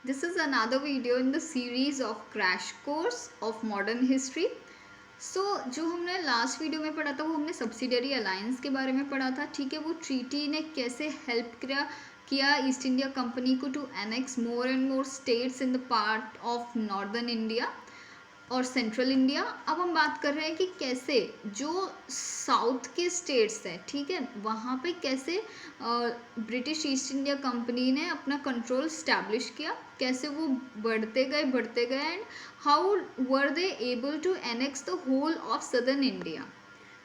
This is another video in the series of crash course of modern history. जो हमने last video में पढ़ा था वो हमने सब्सिडरी अलायंस के बारे में पढ़ा था. ठीक है, वो ट्रीटी ने कैसे हेल्प किया ईस्ट इंडिया कंपनी को to annex more and more states in the part of northern India और सेंट्रल इंडिया. अब हम बात कर रहे हैं कि कैसे जो साउथ के स्टेट्स हैं, ठीक है, वहाँ पे कैसे ब्रिटिश ईस्ट इंडिया कंपनी ने अपना कंट्रोल स्टैब्लिश किया, कैसे वो बढ़ते गए and how were they able to annex the whole of southern India.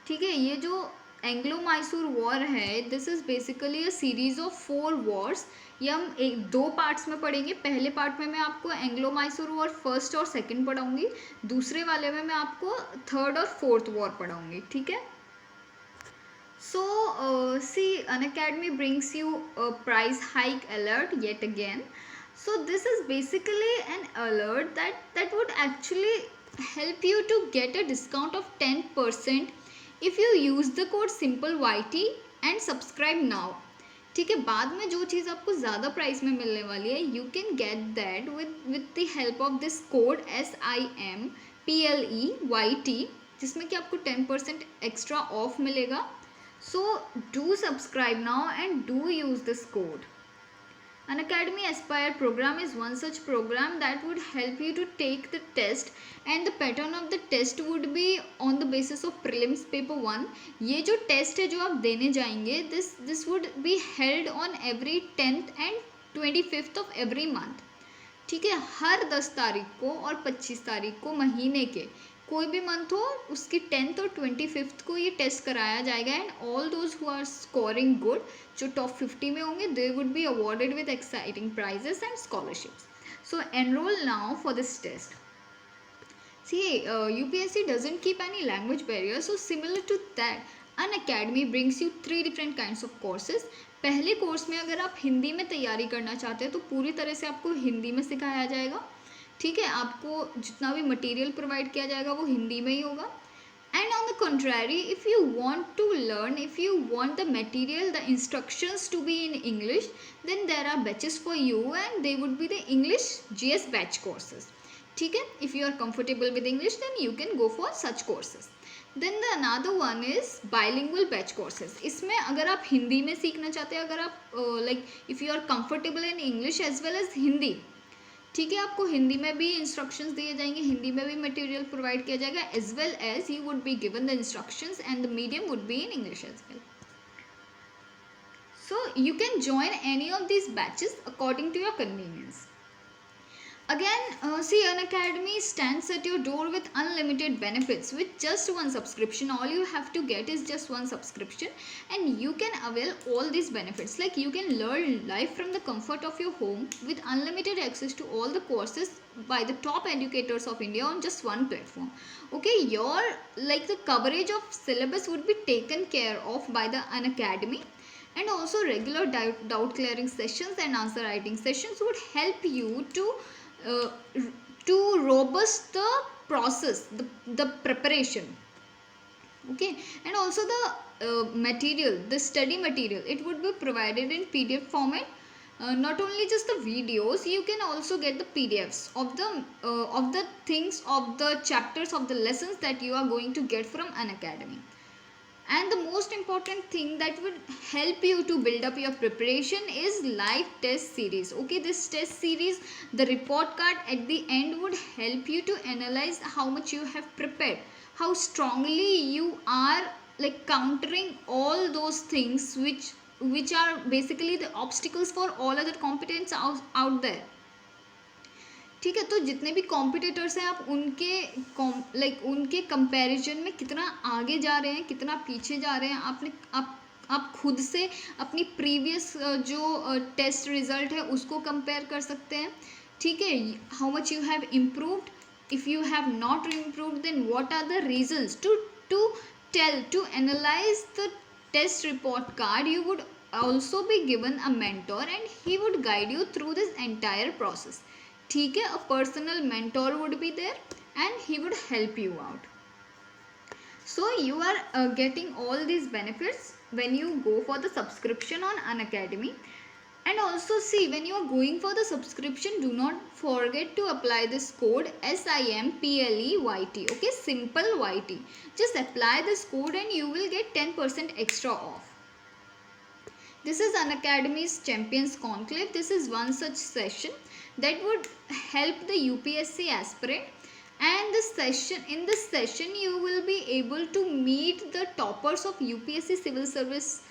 ठीक है, ये जो एंग्लो मैसूर वॉर है, this is basically a series of 4 wars. ये हम दो पार्ट्स में पढ़ेंगे. पहले पार्ट में मैं आपको एंग्लो मैसूर वॉर फर्स्ट और सेकंड पढ़ाऊंगी. दूसरे वाले में मैं आपको थर्ड और फोर्थ वॉर पढ़ाऊंगी. ठीक है. See, Unacademy brings you a price hike alert yet again. So this is basically an alert that would actually help you to get a discount of 10% if you use the code SIMPLEYT and subscribe now. ठीक है, बाद में जो चीज़ आपको ज़्यादा price में मिलने वाली है, you can get that with the help of this code SIMPLEYT, जिसमें कि आपको 10% एक्स्ट्रा ऑफ मिलेगा. So do subscribe now and do use this code. Unacademy Aspire program is one such program that would help you to take the test, and the pattern of the test would be on the basis of prelims paper 1. ये जो test है जो आप देने जाएंगे, this would be held on every 10th and 25th of every month. ठीक है, हर 10 तारीख को और 25 तारीख को महीने के कोई भी मंथ हो, उसकी 10th और 25th को ये टेस्ट कराया जाएगा. And all those who are scoring good, जो टॉप 50 में होंगे, they would be awarded with exciting prizes and scholarships. So enroll now for this test. See, UPSC doesn't keep any language barrier, so similar to that, Unacademy brings you 3 different kinds of courses. पहले course में अगर आप हिंदी में तैयारी करना चाहते हैं तो पूरी तरह से आपको हिंदी में सिखाया जाएगा. ठीक है, आपको जितना भी मटेरियल प्रोवाइड किया जाएगा वो हिंदी में ही होगा. And on the contrary, if you want to learn, if you want the material, the instructions to be in English, then there are batches for you, and they would be the English GS batch courses. ठीक है, if you are comfortable with English, then you can go for such courses. Then the another one is bilingual batch courses. इसमें अगर आप हिंदी में सीखना चाहते हैं, अगर आप like if you are comfortable in English as well as Hindi, ठीक है, आपको हिंदी में भी इंस्ट्रक्शंस दिए जाएंगे, हिंदी में भी मटेरियल प्रोवाइड किया जाएगा, as well as you would be given the instructions and the medium would be in English as well. So you can join any of these batches according to your convenience. Again, see, Unacademy stands at your door with unlimited benefits. With just one subscription, all you have to get is just one subscription, and you can avail all these benefits. Like, you can learn live from the comfort of your home with unlimited access to all the courses by the top educators of India on just one platform. Okay, your the coverage of syllabus would be taken care of by the Unacademy, and also regular doubt clearing sessions and answer writing sessions would help you uh, to robust the process, the preparation. Okay, and also the material, the study material, it would be provided in PDF format. Not only just the videos, you can also get the PDFs of the things, of the chapters, of the lessons that you are going to get from Unacademy. And the most important thing that would help you to build up your preparation is live test series. Okay, this test series, the report card at the end would help you to analyze how much you have prepared, how strongly you are countering all those things which are basically the obstacles for all other competence out there. ठीक है, तो जितने भी competitors हैं, आप उनके comparison में कितना आगे जा रहे हैं, कितना पीछे जा रहे हैं, आप खुद से अपनी प्रीवियस जो टेस्ट रिजल्ट है उसको कंपेयर कर सकते हैं. ठीक है, how much you have improved, if you have not improved, then what are the reasons to analyze the test report card. You would also be given a mentor, and he would guide you through this entire process. ठीक है, a personal mentor would be there and he would help you out. So you are getting all these benefits when you go for the subscription on Unacademy. And also see, when you are going for the subscription, do not forget to apply this code SIMPLEYT. Okay, simple YT. Just apply this code and you will get 10% extra off. This is Unacademy's Champions Conclave. This is one such session that would help the UPSC aspirant. And in this session you will be able to meet the toppers of UPSC Civil Service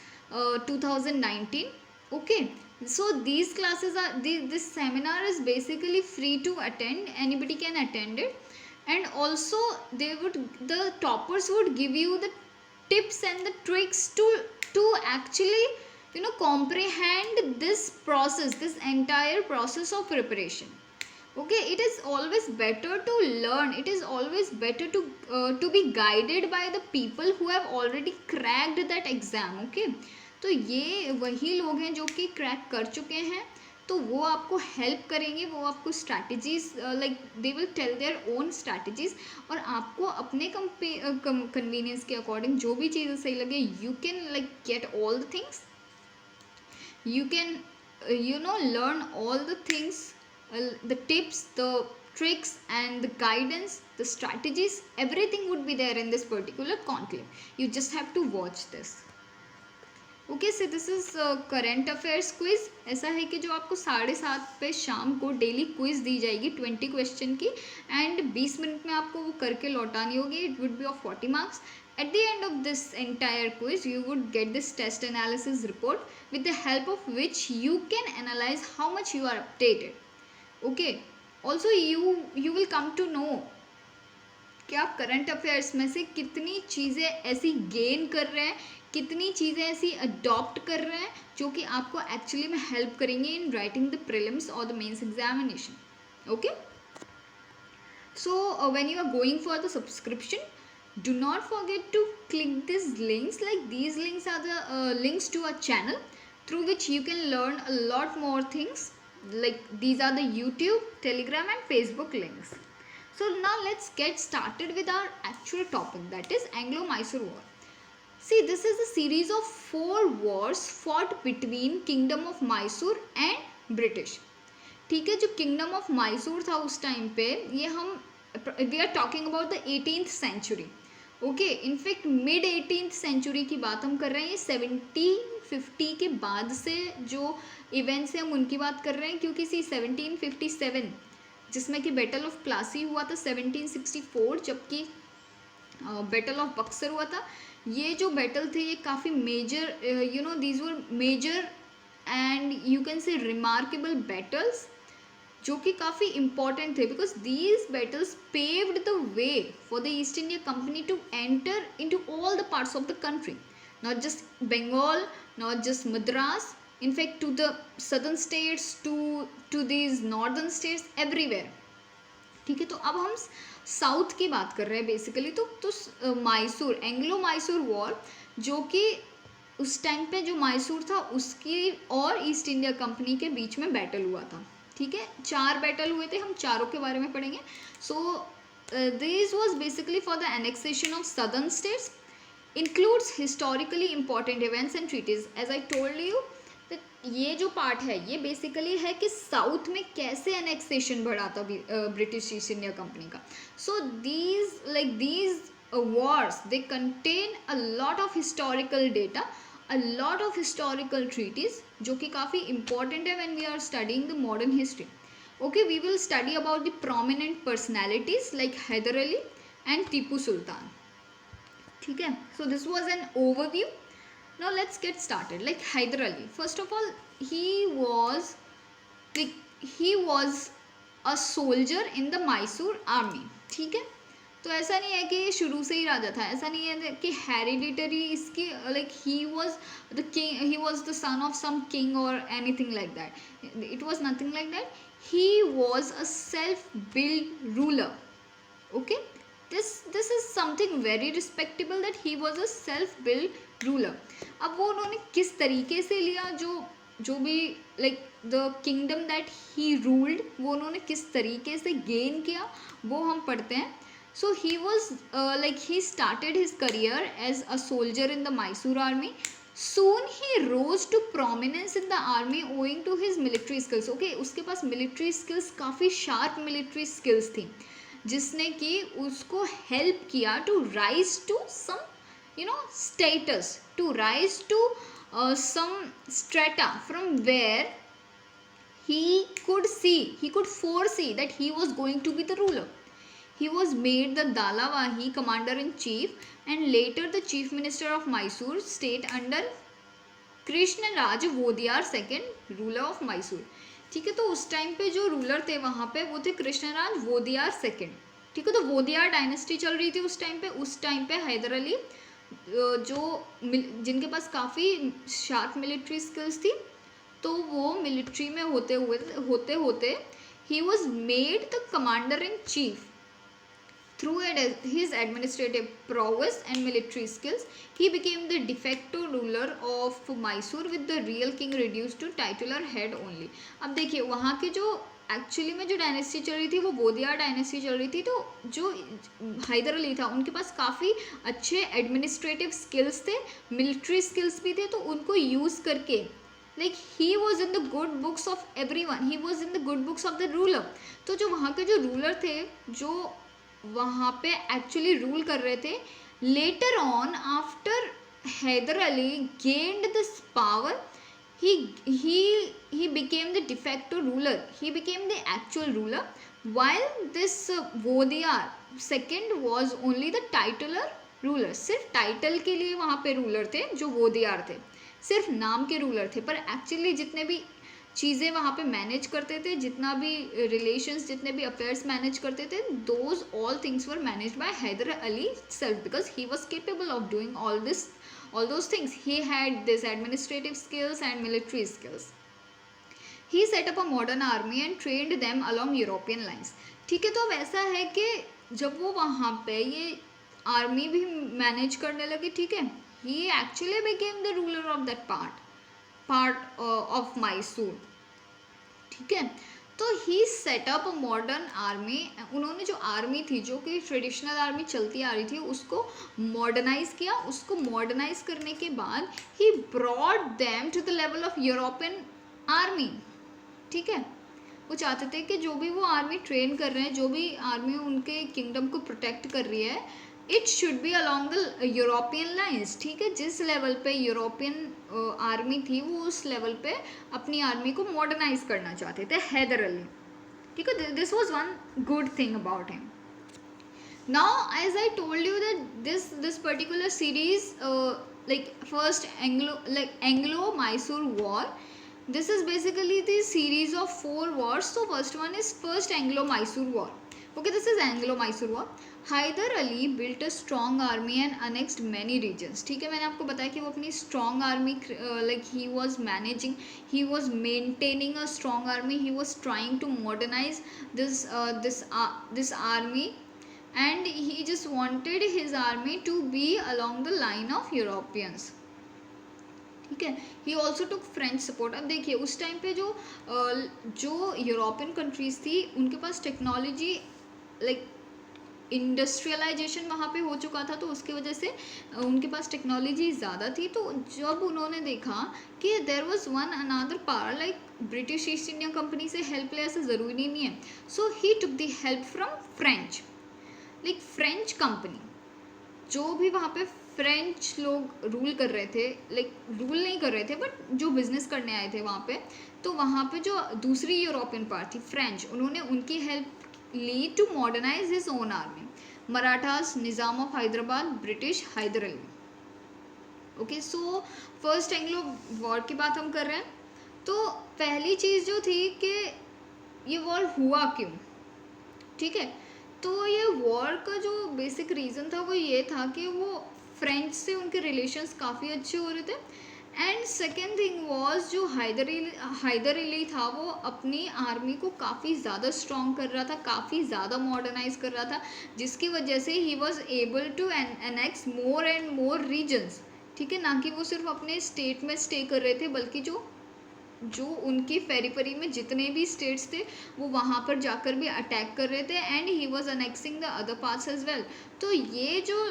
2019. Okay, so these classes are this seminar is basically free to attend. Anybody can attend it, and also the toppers would give you the tips and the tricks to actually comprehend this process, this entire process of preparation. Okay, it is always better to learn, it is always better to be guided by the people who have already cracked that exam. Okay, तो ये वही लोग हैं जो कि crack कर चुके हैं, तो वो आपको हेल्प करेंगे, वो आपको strategies like they will tell their own strategies, और आपको अपने कन्वीनियंस के अकॉर्डिंग जो भी चीज़ें सही लगे, you can like get all the things, you can learn all the things, the tips, the tricks and the guidance, the strategies, everything would be there in this particular conclave. You just have to watch this. Okay, so this is current affairs quiz. ऐसा है कि जो आपको 7:30 पे शाम को daily quiz दी जाएगी 20 question की, एंड 20 मिनट में आपको वो करके लौटानी होगी. It would be of 40 marks. At the end of this entire quiz, you would get this test analysis report with the help of which you can analyze how much you are updated. Okay. Also, you will come to know कि आप current affairs में से कितनी चीज़ें ऐसी gain कर रहे हैं, कितनी चीज़ें ऐसी अडॉप्ट कर रहे हैं जो कि आपको एक्चुअली में हेल्प करेंगे इन राइटिंग द प्रीलिम्स और the mains examination. Okay, so when you are going for the subscription, do not forget to click these links. Like these links are the links to our channel through which you can learn a lot more things. Like these are the YouTube, Telegram and Facebook links. So now let's get started with our actual topic, that is Anglo-Mysore War. See, this is a series of 4 wars fought between Kingdom of Mysore and British. ठीक है, जो Kingdom of Mysore था उस time पे, ये हम we are talking about the 18th century. Okay, in fact mid 18th century की बात हम कर रहे हैं. ये 1750 के बाद से जो इवेंट्स हैं हम उनकी बात कर रहे हैं, क्योंकि 1757 जिसमें कि बैटल ऑफ प्लासी हुआ था, 1764 जबकि बैटल ऑफ बक्सर हुआ था. ये जो बैटल थे ये काफ़ी major, these were major and you can say remarkable battles जो कि काफ़ी इम्पॉर्टेंट थे, because these battles paved the way for the East India company to enter into all the parts of the country, not just Bengal, not just Madras, in fact to the southern states, to these northern states, everywhere. ठीक है, तो अब हम south की बात कर रहे हैं बेसिकली. तो मैसूर, एंग्लो मैसूर वॉर, जो कि उस टाइम पे जो मैसूर था उसकी और ईस्ट इंडिया कंपनी के बीच में बैटल हुआ था. ठीक है, 4 बैटल हुए थे, हम चारों के बारे में पढ़ेंगे. So this was basically for the annexation of southern states, includes historically important events and treaties. As I told you, ये जो पार्ट है ये बेसिकली है कि साउथ में कैसे एनेक्सेशन बढ़ा था ब्रिटिश ईस्ट इंडिया कंपनी का. सो these wars, they contain a lot of historical data, a lot of historical treaties जो कि काफ़ी important है when we are studying the modern history. Okay, we will study about the prominent personalities like Hyder Ali and Tipu Sultan. ठीक है, so this was an overview. Now let's get started. Like Hyder Ali, first of all, he was a soldier in the Mysore army. ठीक है, तो ऐसा नहीं है कि शुरू से ही राजा था, ऐसा नहीं है कि हेरिडिटरी इसकी like he was the king, he was the son of some king और anything like that. It was nothing like that. He was a self build ruler. Okay, this is something very respectable that he was a self built ruler. अब वो उन्होंने किस तरीके से लिया, जो भी like the kingdom that he ruled, वो उन्होंने किस तरीके से गेन किया वो हम पढ़ते हैं. So he was he started his career as a soldier in the Mysore army. Soon he rose to prominence in the army owing to his military skills. Okay, उसके पास military skills, काफ़ी sharp military skills थी, जिसने कि उसको help किया to rise to some status, to rise to some strata from where he could foresee that he was going to be the ruler. He was made the Dalavahi commander-in-chief and later the chief minister of Mysore state under Krishnaraja Wodeyar second, ruler of Mysore. ठीक है, तो उस time पे जो ruler थे वहाँ पे वो थे कृष्णराज वोदियार सेकेंड. ठीक है, तो वोदियार डायनेस्टी चल रही थी उस टाइम पे हैदर अली जो जिनके पास काफ़ी शार्प मिलिट्री स्किल्स थी, तो वो मिलिट्री में होते होते he was made the commander in chief. Through his administrative prowess and military skills, he became the de facto ruler of Mysore with the real king reduced to titular head only. अब देखिए वहाँ के जो actually में जो dynasty चल रही थी वो वोदियार डायनेस्टी चल रही थी, तो जो हैदर अली था उनके पास काफ़ी अच्छे एडमिनिस्ट्रेटिव स्किल्स थे, मिलिट्री स्किल्स भी थे, तो उनको यूज़ करके like he was in the good books of everyone, he was in the good books of the ruler. तो जो वहाँ के जो रूलर थे जो वहाँ पे एक्चुअली रूल कर रहे थे, later on after Hyder Ali gained this power, he became the de facto ruler, he became the actual ruler, while this Vodiyar second was only the titular ruler. सिर्फ टाइटल के लिए वहाँ पे रूलर थे जो वोदियार थे, सिर्फ नाम के रूलर थे, पर एक्चुअली जितने भी चीज़ें वहाँ पे मैनेज करते थे, जितना भी रिलेशंस, जितने भी अफेयर्स मैनेज करते थे, those all things were managed by Hyder Ali self, because he was capable of doing all those things. He had this administrative skills and military skills. He set up a modern army and trained them along European lines. ठीक है, तो अब ऐसा है कि जब वो वहाँ पे ये आर्मी भी मैनेज करने लगे, ठीक है, he actually became the ruler of that part of Mysore. ठीक है, तो ही सेटअप मॉडर्न आर्मी. उन्होंने जो आर्मी थी, जो कि ट्रेडिशनल आर्मी चलती आ रही थी, उसको मॉडर्नाइज किया. उसको मॉडर्नाइज करने के बाद he brought them to the level of European army. ठीक है, वो चाहते थे कि जो भी वो आर्मी ट्रेन कर रहे हैं, जो भी आर्मी उनके किंगडम को प्रोटेक्ट कर रही है, it should be along the European lines. ठीक है, जिस लेवल पे यूरोपियन आर्मी थी वो उस लेवल पे अपनी आर्मी को मॉडर्नाइज करना चाहते थे हैदर अली. ठीक है, this was one good thing about him. Now as I told you that this particular series like first Anglo Mysore war, this is basically the series of 4 wars. So first one is first Anglo Mysore war. Okay, this is Anglo Mysore war. Hyder Ali built a strong army and annexed many regions. ठीक है, मैंने आपको बताया कि वो अपनी strong army like he was managing, he was maintaining a strong army, he was trying to modernize this army, and he just wanted his army to be along the line of Europeans. ठीक है, ही also टुक French support. अब देखिए उस time पे जो European countries थी उनके पास technology like industrialisation वहाँ पे हो चुका था, तो उसकी वजह से उनके पास टेक्नोलॉजी ज़्यादा थी. तो जब उन्होंने देखा कि there was one another power like British East India Company से हेल्प ले, ऐसा ज़रूरी नहीं है, so he took the help from French, like French company. जो भी वहाँ पे फ्रेंच लोग रूल कर रहे थे, लाइक रूल नहीं कर रहे थे बट जो बिजनेस करने आए थे वहाँ पे, तो वहाँ पे जो दूसरी यूरोपियन पार्ट थी फ्रेंच, उन्होंने उनकी हेल्प ली to modernise his own army. Marathas, Nizam of Hyderabad, British, Hyder Ali. Okay, so first Anglo war की बात हम कर रहे हैं. तो पहली चीज़ जो थी कि ये वॉर हुआ क्यों. ठीक है, तो ये वॉर का जो बेसिक रीज़न था वो ये था कि वो फ्रेंच से उनके रिलेशंस काफ़ी अच्छे हो रहे थे. एंड सेकेंड थिंग वॉज जो हैदर अली था वो अपनी आर्मी को काफ़ी ज़्यादा स्ट्रॉन्ग कर रहा था, काफ़ी ज़्यादा मॉडर्नाइज कर रहा था, जिसकी वजह से he was able to annex more and more regions. ठीक है, ना कि वो सिर्फ अपने स्टेट में स्टे कर रहे थे, बल्कि जो उनकी पेरिफेरी में जितने भी स्टेट्स थे वो वहाँ पर जाकर भी अटैक कर रहे थे. And he was annexing the other parts as well. तो ये जो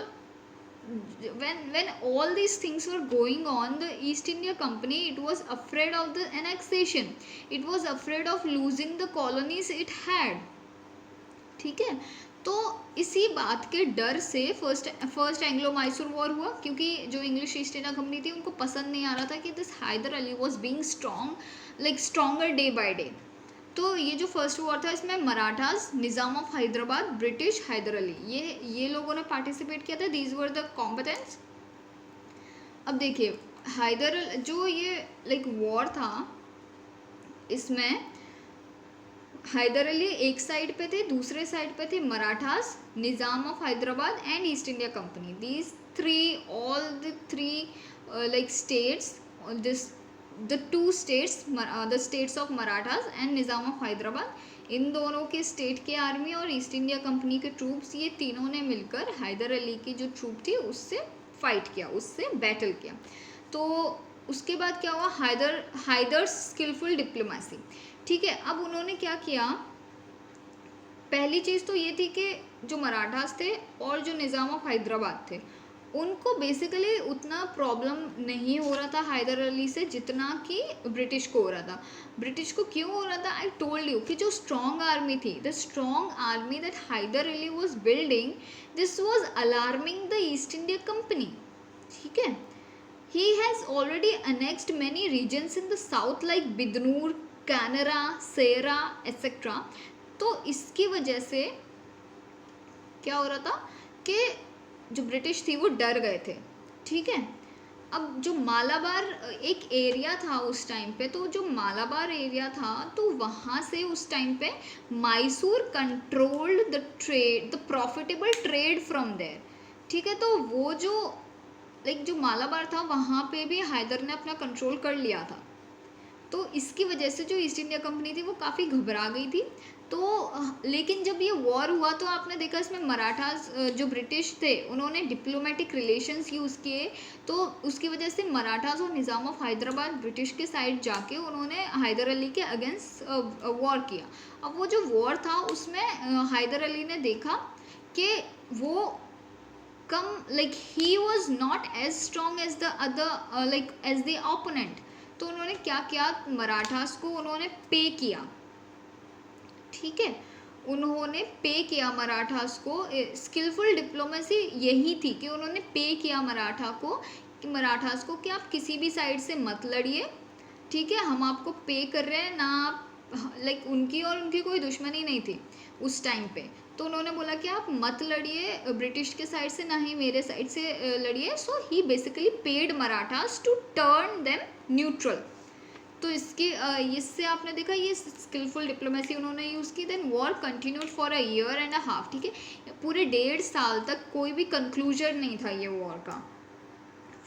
when all these things were going on, the East India Company, it was afraid of the annexation, it was afraid of losing the colonies it had. ठीक है, तो इसी बात के डर से फर्स्ट एंग्लो मैसूर वॉर हुआ, क्योंकि जो इंग्लिश ईस्ट इंडिया कंपनी थी उनको पसंद नहीं आ रहा था कि this Hyder Ali was being strong, like stronger day by day. तो ये जो फर्स्ट वॉर था इसमें मराठास, निज़ाम ऑफ हैदराबाद, ब्रिटिश, हैदर अली, ये लोगों ने पार्टिसिपेट किया था। These were the competents. अब देखिए हैदर जो ये लाइक वॉर था, इसमें हैदर अली एक साइड पे थे, दूसरे साइड पे थे Marathas, Nizam of Hyderabad and East India Company. These three, all the three like states, this the two states, the states of Marathas and Nizam of Hyderabad, इन दोनों के स्टेट के आर्मी और ईस्ट इंडिया कंपनी के ट्रूप्स, ये तीनों ने मिलकर हैदर अली की जो ट्रूप थी उससे फाइट किया, उससे बैटल किया। तो उसके बाद क्या हुआ, हैदर स्किलफुल डिप्लोमेसी। ठीक है, अब उन्होंने क्या किया, पहली चीज़ तो ये थी कि जो मराठास थे और जो निज़ाम ऑफ हैदराबाद थे उनको बेसिकली उतना प्रॉब्लम नहीं हो रहा था हैदर अली से जितना कि ब्रिटिश को हो रहा था। ब्रिटिश को क्यों हो रहा था, आई टोल्ड यू कि जो स्ट्रॉन्ग आर्मी थी, the strong army that Hyder Ali was building, this was alarming the East India company. ठीक है, he has already annexed many regions in the south like Bidnur, Canara, Sira etcetera. तो इसकी वजह से क्या हो रहा था कि जो ब्रिटिश थी वो डर गए थे। ठीक है, अब जो मालाबार एक एरिया था उस टाइम पे, तो जो मालाबार एरिया था तो वहाँ से उस टाइम पे Mysore controlled the trade, the profitable trade from there. ठीक है, तो वो जो लाइक जो मालाबार था वहाँ पे भी हैदर ने अपना कंट्रोल कर लिया था। तो इसकी वजह से जो ईस्ट इंडिया कंपनी थी वो काफ़ी घबरा गई थी। तो लेकिन जब ये वॉर हुआ तो आपने देखा इसमें मराठास जो ब्रिटिश थे उन्होंने डिप्लोमेटिक रिलेशंस यूज़ किए, तो उसकी वजह से मराठास और निज़ाम ऑफ हैदराबाद ब्रिटिश के साइड जाके उन्होंने हैदर अली के अगेंस्ट वॉर किया। अब वो जो वॉर था उसमें हैदर अली ने देखा कि वो कम like he was not as strong as the other like as the opponent. तो उन्होंने क्या किया, मराठास को उन्होंने पे किया। ठीक है, उन्होंने पे किया मराठास को। स्किलफुल डिप्लोमेसी यही थी कि उन्होंने पे किया मराठास को कि आप किसी भी साइड से मत लड़िए। ठीक है, हम आपको पे कर रहे हैं ना, आप लाइक उनकी और उनकी कोई दुश्मनी नहीं थी उस टाइम पे। तो उन्होंने बोला कि आप मत लड़िए ब्रिटिश के साइड से, ना ही मेरे साइड से लड़िए। So he basically paid Marathas to turn them neutral. तो इससे आपने देखा ये स्किलफुल डिप्लोमेसी उन्होंने यूज़ की। Then war continued for a year and a half. ठीक है, पूरे 1.5 साल तक कोई भी कंक्लूजन नहीं था ये वॉर का।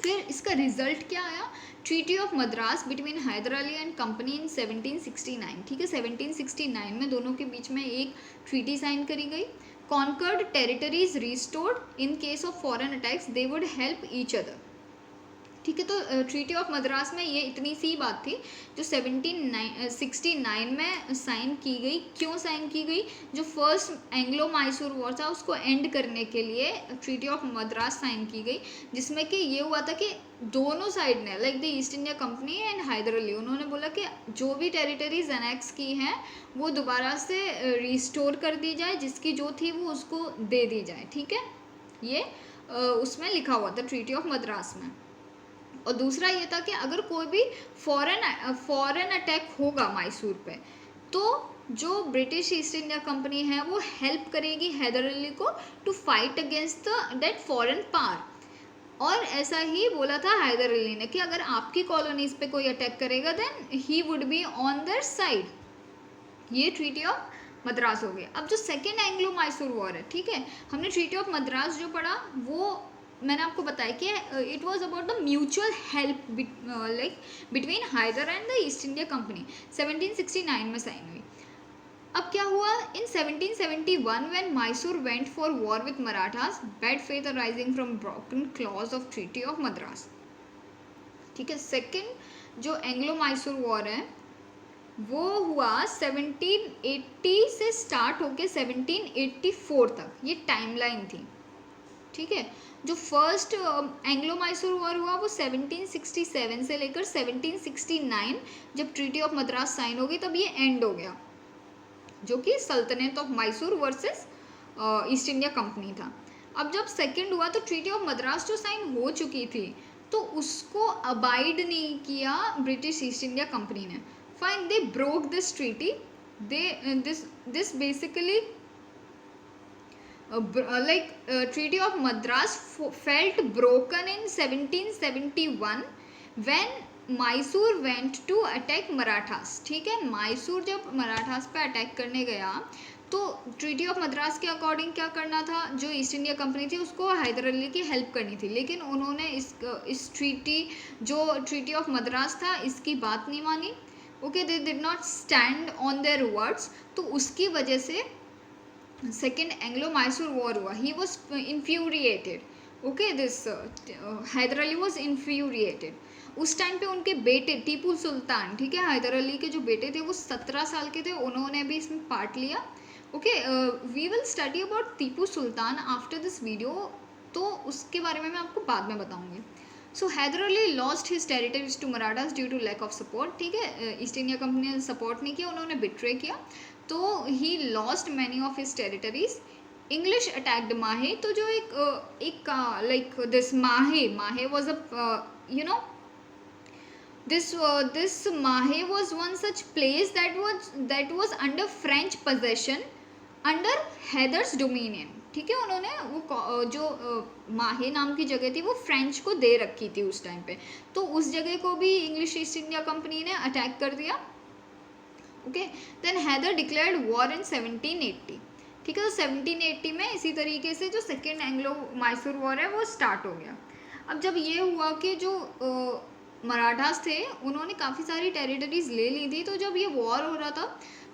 फिर इसका रिजल्ट क्या आया, treaty of Madras between Hyder Ali and company in 1769। ठीक है, 1769 में दोनों के बीच में एक ट्रीटी साइन करी गई। Conquered territories restored in case of foreign attacks, they would help each other. ठीक है, तो ट्रीटी ऑफ मद्रास में ये इतनी सी बात थी जो 1769 में साइन की गई। क्यों साइन की गई, जो फर्स्ट एंग्लो मैसूर वॉर था उसको एंड करने के लिए ट्रीटी ऑफ मद्रास साइन की गई, जिसमें कि ये हुआ था कि दोनों साइड ने like the East India company and Hyder Ali, उन्होंने बोला कि जो भी टेरिटरीज एनेक्स की हैं वो दोबारा से रिस्टोर कर दी जाए, जिसकी जो थी वो उसको दे दी जाए। ठीक है, ये उसमें लिखा हुआ था ट्रीटी ऑफ मद्रास में। और दूसरा ये था कि अगर कोई भी फॉरेन अटैक होगा मैसूर पे, तो जो ब्रिटिश ईस्ट इंडिया कंपनी है वो हेल्प करेगी हैदर अली को to fight against that foreign power. और ऐसा ही बोला था हैदर अली ने कि अगर आपकी कॉलोनीज पे कोई अटैक करेगा then he would be on their side. ये ट्रीटी ऑफ मद्रास हो गया। अब जो सेकेंड एंग्लो मैसूर वॉर है, ठीक है, हमने ट्रीटी ऑफ मद्रास जो पढ़ा वो मैंने आपको बताया कि it was about the mutual help like between Hyder and the East India company, 1769 में साइन हुई। अब क्या हुआ, in 1771 when Mysore went for war with Marathas, bad faith arising from broken clause of treaty of Madras. ठीक है, सेकेंड जो एंग्लो मैसूर वॉर है वो हुआ 1780 से स्टार्ट होके 1784 तक, ये टाइमलाइन थी। ठीक है। जो फर्स्ट एंग्लो मैसूर वॉर हुआ वो 1767 से लेकर 1769, जब ट्रीटी ऑफ मद्रास साइन हो गई तब ये एंड हो गया, जो कि सल्तनत of Mysore versus East India company था। अब जब सेकंड हुआ तो ट्रीटी ऑफ मद्रास जो साइन हो चुकी थी तो उसको अबाइड नहीं किया ब्रिटिश ईस्ट इंडिया कंपनी ने। Fine, they broke this treaty, they this basically Treaty of Madras felt broken in 1771 when Mysore went to attack Marathas. ठीक है, मैसूर जब मराठास पे अटैक करने गया तो ट्रीटी ऑफ मद्रास के अकॉर्डिंग क्या करना था, जो ईस्ट इंडिया कंपनी थी उसको हैदर अली की हेल्प करनी थी, लेकिन उन्होंने इस ट्रीटी ऑफ मद्रास था इसकी बात नहीं मानी। Okay, they did not stand on their words, तो उसकी वजह से सेकेंड एंग्लो मैसूर वॉर हुआ। He was infuriated, okay, this Hyder Ali was infuriated. उस टाइम पे उनके बेटे टीपू सुल्तान, ठीक है, हैदर अली के जो बेटे थे वो 17 साल के थे, उन्होंने भी इसमें पार्ट लिया। Okay, we will study about Tipu Sultan after this video, तो उसके बारे में मैं आपको बाद में बताऊंगी। So Hyder Ali lost his territories to Marathas due to lack of support. ठीक है, ईस्ट इंडिया कंपनी ने सपोर्ट नहीं किया, उन्होंने बिट्रे किया, तो he lost many of his territories. English attacked Mahe, तो जो एक like this Mahe was a you know this Mahe was one such place that was under French possession under Hyder's dominion। ठीक है, उन्होंने वो जो माहे नाम की जगह थी वो फ्रेंच को दे रखी थी उस टाइम पे, तो उस जगह को भी इंग्लिश ईस्ट इंडिया कंपनी ने अटैक कर दिया। Okay, then Hyder declared war in 1780। ठीक है, तो 1780 में इसी तरीके से जो सेकेंड एंग्लो मैसूर वॉर है वो स्टार्ट हो गया। अब जब ये हुआ कि जो मराठास थे उन्होंने काफ़ी सारी टेरिटरीज ले ली थी, तो जब ये वॉर हो रहा था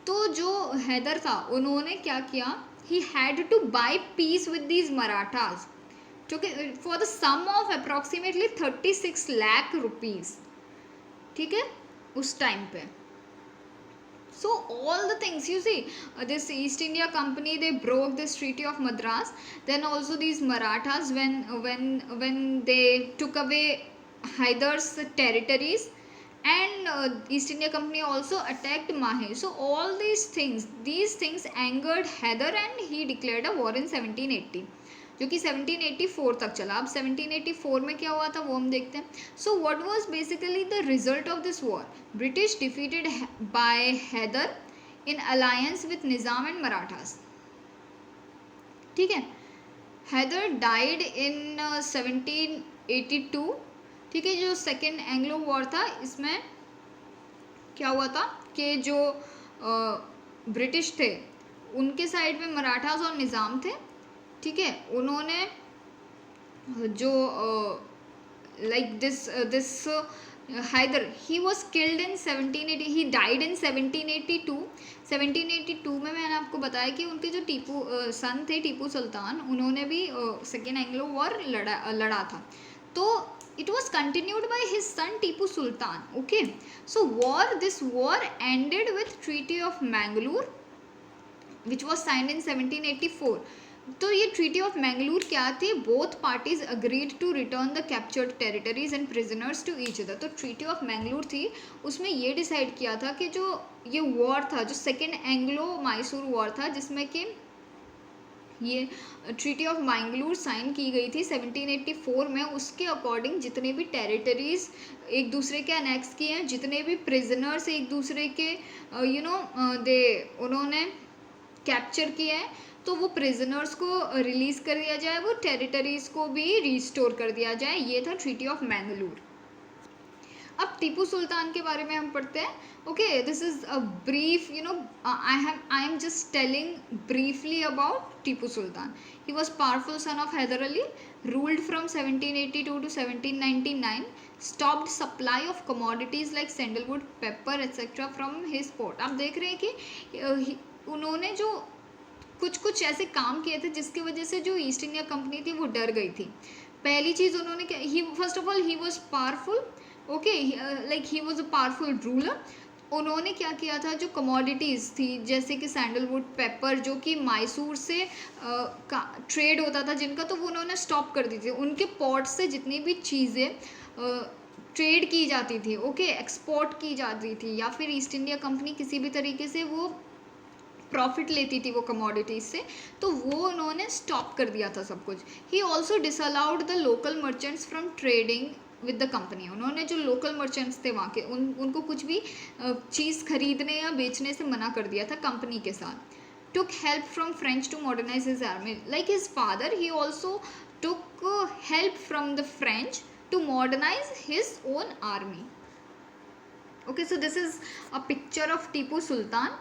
तो जो हैदर था उन्होंने क्या किया, he had to buy peace with these Marathas, for the sum of approximately 36 lakh rupees. ठीक है, उस टाइम पे। So all the things you see, this East India Company, they broke this Treaty of Madras. Then also these Marathas, when they took away Hyder's territories, and East India Company also attacked Mahe. So all these things angered Hyder, and he declared a war in 1780, जो कि 1784 तक चला। अब 1784 में क्या हुआ था वो हम देखते हैं। So what was basically the result of this war, British defeated by Hyder in alliance with Nizam and Marathas. ठीक है, हैदर डाइड इन 1782। ठीक है, जो सेकेंड एंग्लो वॉर था इसमें क्या हुआ था कि जो ब्रिटिश थे उनके साइड में मराठास और निज़ाम थे। ठीक है, उन्होंने जो like this Hyder, he was killed in 1780, he died in 1782। 1782 में मैंने आपको बताया कि उनके जो सन थे टीपू सुल्तान, उन्होंने भी सेकेंड एंग्लो वॉर लड़ा था, तो it was continued by his son Tipu Sultan. Okay, so this war ended with Treaty of Mangalore, which was signed in 1784. तो ये ट्रीटी ऑफ मैंगलोर क्या थी, both parties agreed to return the captured territories and prisoners to each other. तो treaty of Mangalore थी, उसमें ये decide किया था कि जो ये वॉर था, जो सेकेंड एंग्लो मैसूर वॉर था, जिसमें कि ये ट्रीटी ऑफ मैंगलोर साइन की गई थी 1784 में, उसके अकॉर्डिंग जितने भी टेरिटरीज एक दूसरे के अनेक्स किए हैं, जितने भी प्रिजनर्स एक दूसरे के उन्होंने कैप्चर किए हैं, तो वो प्रिजनर्स को रिलीज़ कर दिया जाए, वो टेरिटरीज को भी रिस्टोर कर दिया जाए। ये था ट्रीटी ऑफ मैंगलोर। अब टीपू सुल्तान के बारे में हम पढ़ते हैं। Okay, this is a brief, I am just telling briefly about Tipu Sultan. He was powerful son of Hyder Ali, ruled from 1782 to 1799, stopped supply of commodities like sandalwood, paper etcetera from his port. आप देख रहे हैं कि उन्होंने जो कुछ ऐसे काम किए थे जिसकी वजह से जो ईस्ट इंडिया कंपनी थी वो डर गई थी। पहली चीज़ उन्होंने क्या, first of all he was powerful, okay, like he was a powerful ruler. उन्होंने क्या किया था, जो कमोडिटीज़ थी जैसे कि सैंडलवुड, पेपर, जो कि मैसूर से ट्रेड होता था जिनका, तो वो उन्होंने स्टॉप कर दी थी। उनके पोर्ट से जितनी भी चीज़ें ट्रेड की जाती थी, ओके, एक्सपोर्ट की जाती थी, या फिर ईस्ट इंडिया कंपनी किसी भी तरीके से वो प्रॉफिट लेती थी वो कमोडिटीज से, तो वो उन्होंने स्टॉप कर दिया था सब कुछ। He also disallowed the local merchants from trading with the company. उन्होंने जो लोकल मर्चेंट्स थे वहाँ के, उनको कुछ भी चीज़ खरीदने या बेचने से मना कर दिया था कंपनी के साथ। Took help from French to modernise his army, like his father he also took help from the French to modernise his own army. Okay, so this is a picture of Tipu Sultan.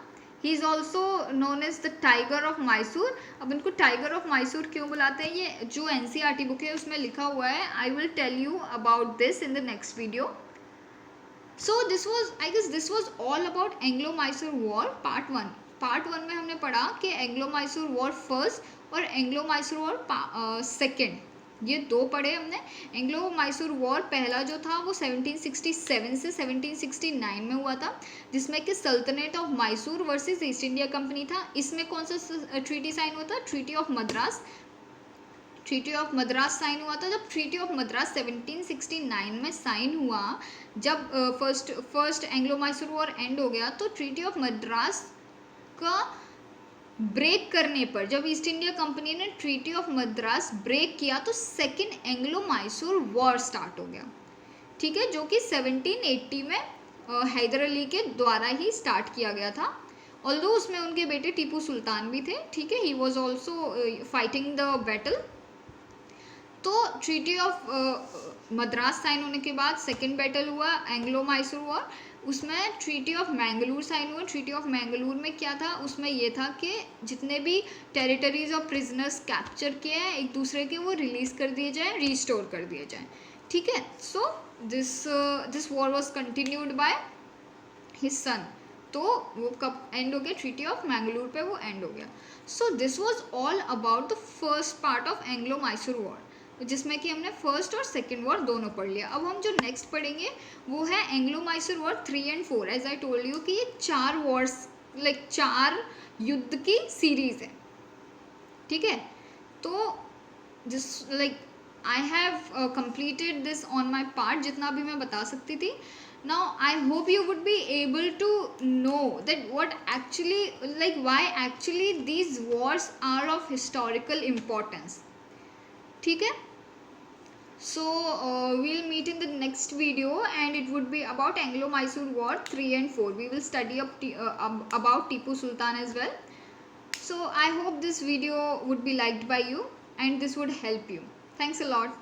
He is also known as the Tiger of Mysore. अब इनको Tiger of Mysore क्यों बुलाते हैं, ये जो NCERT book है उसमें लिखा हुआ है. I will tell you about this in the next video. So this was, I guess this was all about Anglo-Mysore War Part 1. Part 1 में हमने पढ़ा कि Anglo-Mysore War फर्स्ट और Anglo-Mysore War सेकेंड, ये दो पढ़े हमने. एंग्लो मैसूर वॉर पहला जो था वो 1767 से 1769 में हुआ था, जिसमें कि सल्तनत of Mysore versus East India company था. इसमें कौन सा ट्रीटी साइन हुआ था, treaty of Madras. Treaty of Madras sign हुआ था. जब ट्रीटी ऑफ मद्रास 1769 में साइन हुआ, जब first Anglo Mysore war and हो गया, तो ट्रीटी ऑफ मद्रास का ब्रेक करने पर, जब ईस्ट इंडिया कंपनी ने ट्रीटी ऑफ मद्रास ब्रेक किया, तो second Anglo Mysore war start हो गया. ठीक है, जो कि 1780 में हैदर अली के द्वारा ही स्टार्ट किया गया था. ऑल्दो उसमें उनके बेटे टीपू सुल्तान भी थे. ठीक है, he was also fighting the battle. तो ट्रीटी ऑफ मद्रास साइन होने के बाद सेकेंड बैटल हुआ एंग्लो मैसूर वॉर. उसमें ट्रीटी ऑफ मैंगलोर साइन हुआ. ट्रीटी ऑफ मैंगलोर में क्या था, उसमें ये था कि जितने भी टेरिटरीज और प्रिजनर्स कैप्चर किए हैं एक दूसरे के, वो रिलीज़ कर दिए जाएँ, रीस्टोर कर दिए जाएँ. ठीक है, so this war was continued by his son. तो वो कब एंड हो गया, ट्रीटी ऑफ मैंगलोर पे वो एंड हो गया. So this was all about the first part of Anglo Mysore war, जिसमें कि हमने फर्स्ट और सेकेंड वॉर दोनों पढ़ लिया. अब हम जो नेक्स्ट पढ़ेंगे वो है Anglo Mysore war 3 and 4. As I told you कि ये 4 वॉर्स, लाइक 4 युद्ध की सीरीज है. ठीक है, तो जिस like I have completed this on my part, जितना भी मैं बता सकती थी. Now I hope you would be able to know that what actually, like why actually these wars are of historical importance. ठीक है, so we'll meet in the next video and it would be about Anglo-Mysore War 3 and 4. We will study about Tipu Sultan as well. So I hope this video would be liked by you and this would help you. Thanks a lot.